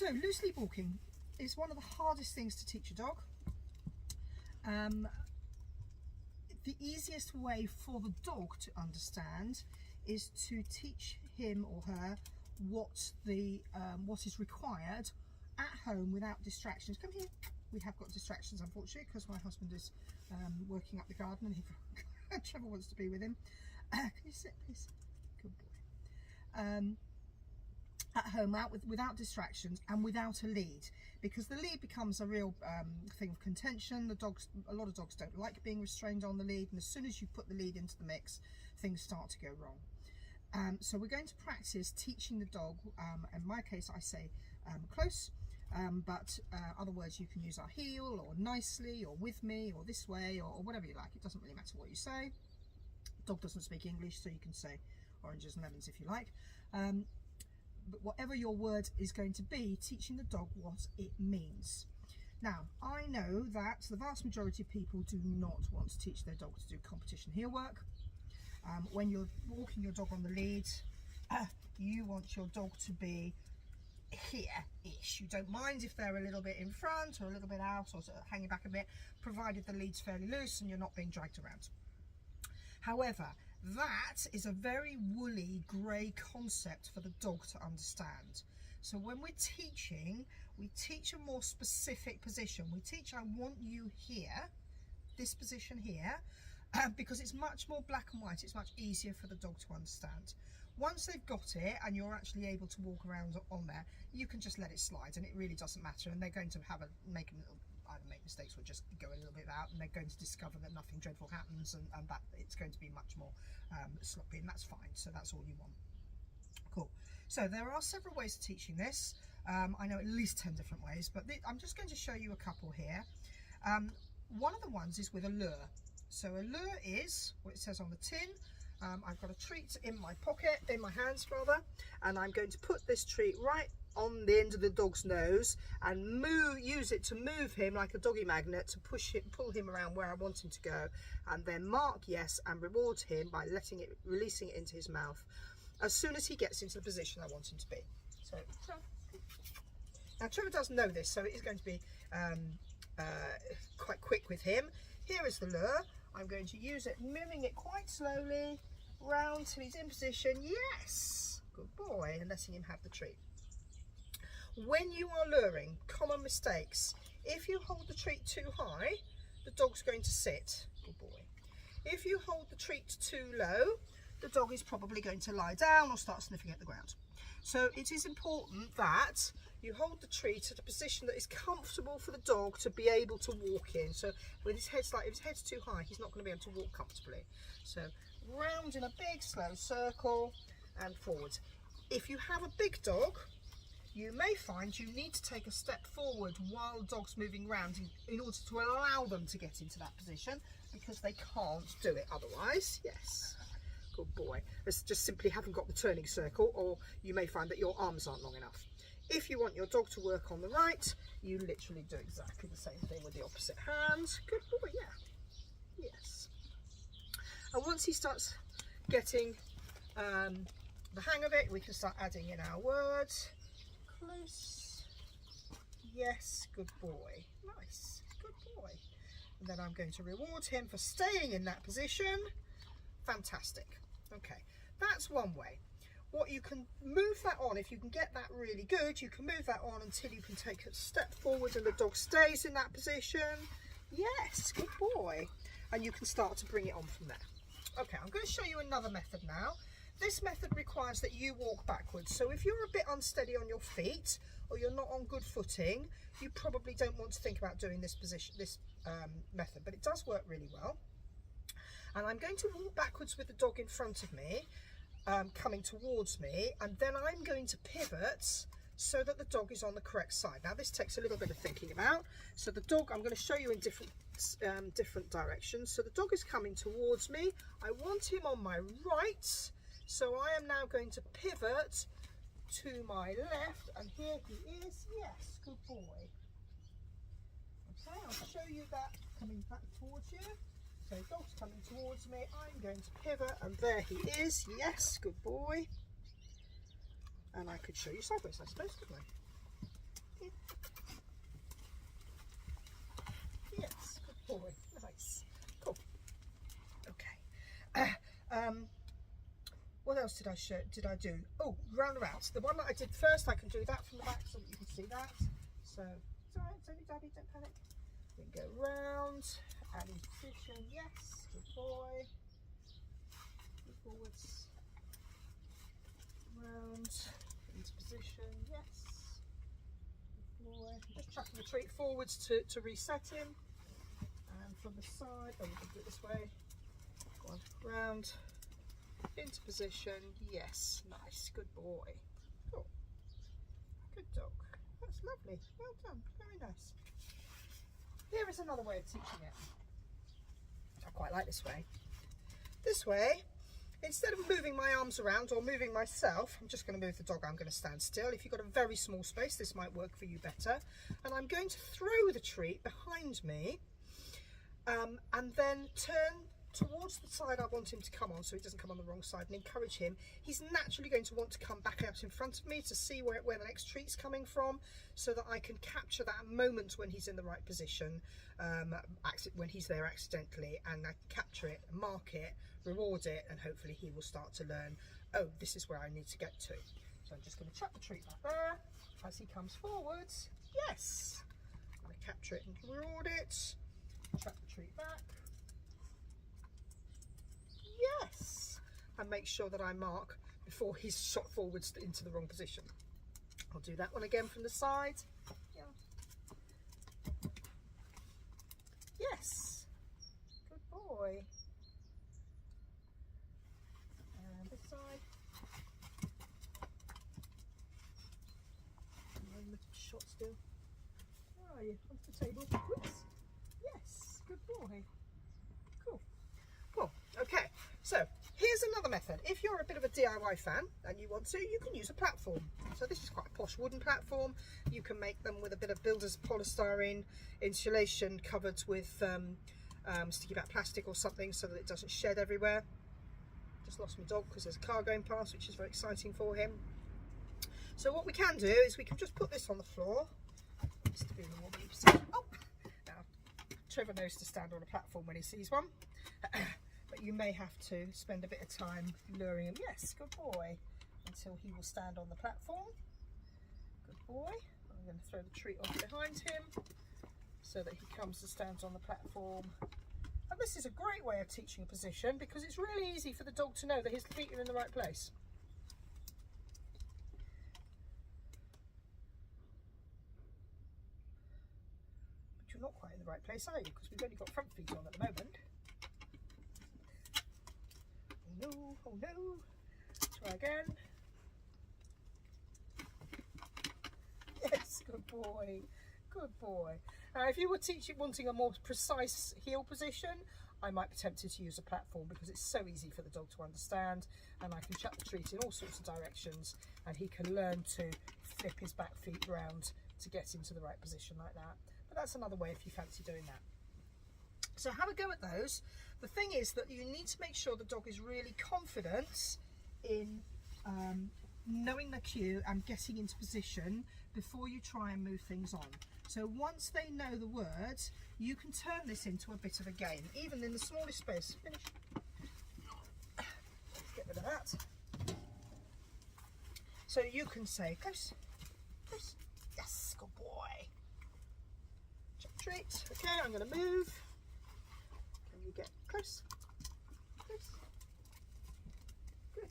So loose lead walking is one of the hardest things to teach a dog. The easiest way for the dog to understand is to teach him or her what is required at home without distractions. Come here. We have got distractions, unfortunately, because my husband is working up the garden and Trevor wants to be with him. Can you sit, please? Good boy. At home, without distractions and without a lead, because the lead becomes a real thing of contention. A lot of dogs don't like being restrained on the lead, and as soon as you put the lead into the mix, things start to go wrong. So we're going to practice teaching the dog. In my case, I say close, but other words you can use are heel, or nicely, or with me, or this way, or whatever you like. It doesn't really matter what you say. Dog doesn't speak English, so you can say oranges and lemons if you like. But whatever your word is going to be, teaching the dog what it means. Now, I know that the vast majority of people do not want to teach their dog to do competition heel work. When you're walking your dog on the lead, you want your dog to be here-ish. You don't mind if they're a little bit in front or a little bit out or sort of hanging back a bit, provided the lead's fairly loose and you're not being dragged around. However, that is a very woolly, grey concept for the dog to understand. So when we're teaching, we teach a more specific position. We teach, I want you here, this position here, because it's much more black and white. It's much easier for the dog to understand. Once they've got it and you're actually able to walk around on there, you can just let it slide and it really doesn't matter. And they're going to make a little, either make mistakes or just go a little bit out, and they're going to discover that nothing dreadful happens, and that it's going to be much more sloppy, and that's fine. So that's all you want. Cool. So there are several ways of teaching this. I know at least 10 different ways, but I'm just going to show you a couple here. One of the ones is with a lure. So a lure is what it says on the tin. I've got a treat in my pocket, in my hands rather, and I'm going to put this treat right on the end of the dog's nose and use it to move him like a doggy magnet to pull him around where I want him to go, and then mark yes and reward him by releasing it into his mouth as soon as he gets into the position I want him to be. So now Trevor does know this, so it is going to be quite quick with him. Here is the lure. I'm going to use it, moving it quite slowly round till he's in position. Yes, good boy, and letting him have the treat. When you are luring, common mistakes. If you hold the treat too high, the dog's going to sit. Good boy. If you hold the treat too low, the dog is probably going to lie down or start sniffing at the ground. So it is important that you hold the treat at a position that is comfortable for the dog to be able to walk in. So with his head if his head's too high, he's not going to be able to walk comfortably. So round in a big slow circle and forward. If you have a big dog, you may find you need to take a step forward while the dog's moving around in order to allow them to get into that position, because they can't do it otherwise. Yes, good boy. It's just simply haven't got the turning circle, or you may find that your arms aren't long enough. If you want your dog to work on the right, you literally do exactly the same thing with the opposite hand. Good boy, yeah. Yes. And once he starts getting the hang of it, we can start adding in our words. Close. Yes, good boy. Nice, good boy. And then I'm going to reward him for staying in that position. Fantastic. Okay, that's one way. What you can move that on, if you can get that really good, you can move that on until you can take a step forward and the dog stays in that position. Yes, good boy. And you can start to bring it on from there. Okay, I'm going to show you another method now. This method requires that you walk backwards. So if you're a bit unsteady on your feet, or you're not on good footing, you probably don't want to think about doing this method, but it does work really well. And I'm going to walk backwards with the dog in front of me, coming towards me, and then I'm going to pivot so that the dog is on the correct side. Now this takes a little bit of thinking about. So the dog, I'm going to show you in different directions. So the dog is coming towards me. I want him on my right. So I am now going to pivot to my left, and here he is. Yes, good boy. Okay, I'll show you that coming back towards you. So dog's coming towards me, I'm going to pivot, and there he is. Yes, good boy. And I could show you sideways, I suppose, couldn't I? boy. Nice. Cool. Okay. What else did I do? Oh, roundabouts. The one that I did first, I can do that from the back so that you can see that. So it's alright, it's only Daddy, don't panic. We can go round, add in position, yes, good boy. Move forwards, round, into position, yes. Good boy. Just chucking the treat forwards to reset him. And from the side, oh, we can do it this way. Go on, round. Into position, yes, nice, good boy. Cool, good dog. That's lovely, well done, very nice. Here is another way of teaching it. I quite like this way. This way, instead of moving my arms around or moving myself, I'm just going to move the dog. I'm going to stand still. If you've got a very small space, this might work for you better. And I'm going to throw the treat behind me and then turn towards the side I want him to come on, so he doesn't come on the wrong side, and encourage him. He's naturally going to want to come back out in front of me to see where the next treat's coming from, so that I can capture that moment when he's in the right position, when he's there accidentally, and I can capture it, mark it, reward it, and hopefully he will start to learn, oh, this is where I need to get to. So I'm just going to chuck the treat back there as he comes forwards. Yes, I'm going to capture it and reward it, chuck the treat back. Yes, and make sure that I mark before he's shot forwards into the wrong position. I'll do that one again from the side. Yeah. Yes, good boy. And this side. And the shot still. Where are you? Onto the table. Whoops. Yes, good boy. Cool. Cool. Okay. So here's another method. If you're a bit of a DIY fan and you want to, you can use a platform. So this is quite a posh wooden platform. You can make them with a bit of builder's polystyrene insulation covered with sticky back plastic or something so that it doesn't shed everywhere. Just lost my dog because there's a car going past, which is very exciting for him. So what we can do is we can just put this on the floor. Just to be in a more position. Oh, now Trevor knows to stand on a platform when he sees one. But you may have to spend a bit of time luring him. Yes, good boy. Until he will stand on the platform. Good boy. I'm going to throw the treat on behind him so that he comes and stands on the platform. And this is a great way of teaching a position because it's really easy for the dog to know that his feet are in the right place. But you're not quite in the right place, are you? Because we've only got front feet on at the moment. Oh no, oh no. Try again. Yes, good boy. Good boy. Now, if you were wanting a more precise heel position, I might be tempted to use a platform because it's so easy for the dog to understand, and I can chuck the treat in all sorts of directions and he can learn to flip his back feet round to get into the right position like that. But that's another way if you fancy doing that. So have a go at those. The thing is that you need to make sure the dog is really confident in knowing the cue and getting into position before you try and move things on. So once they know the words, you can turn this into a bit of a game, even in the smallest space. Finish. Let's get rid of that. So you can say, close, close. Yes, good boy. Check treat. Okay, I'm going to move. Can you get close? Close. Good.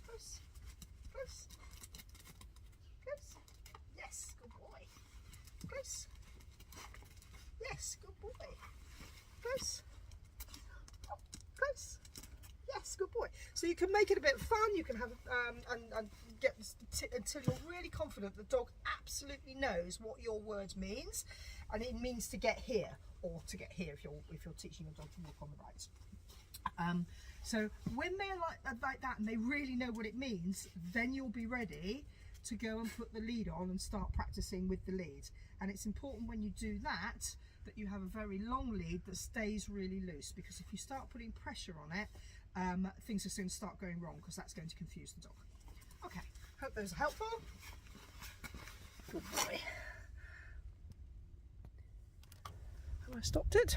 Close. Close. Close. Yes, good boy. Close. Yes, good boy. Close. Oh, close. Yes, good boy. So you can make it a bit fun. You can have and get until you're really confident the dog absolutely knows what your word means, and it means to get here or to get here if you're teaching a dog to walk on the right. So when they're like that and they really know what it means, then you'll be ready to go and put the lead on and start practicing with the lead. And it's important when you do that you have a very long lead that stays really loose, because if you start putting pressure on it, things are soon start going wrong, because that's going to confuse the dog. Okay, hope those are helpful. Good boy. I stopped it.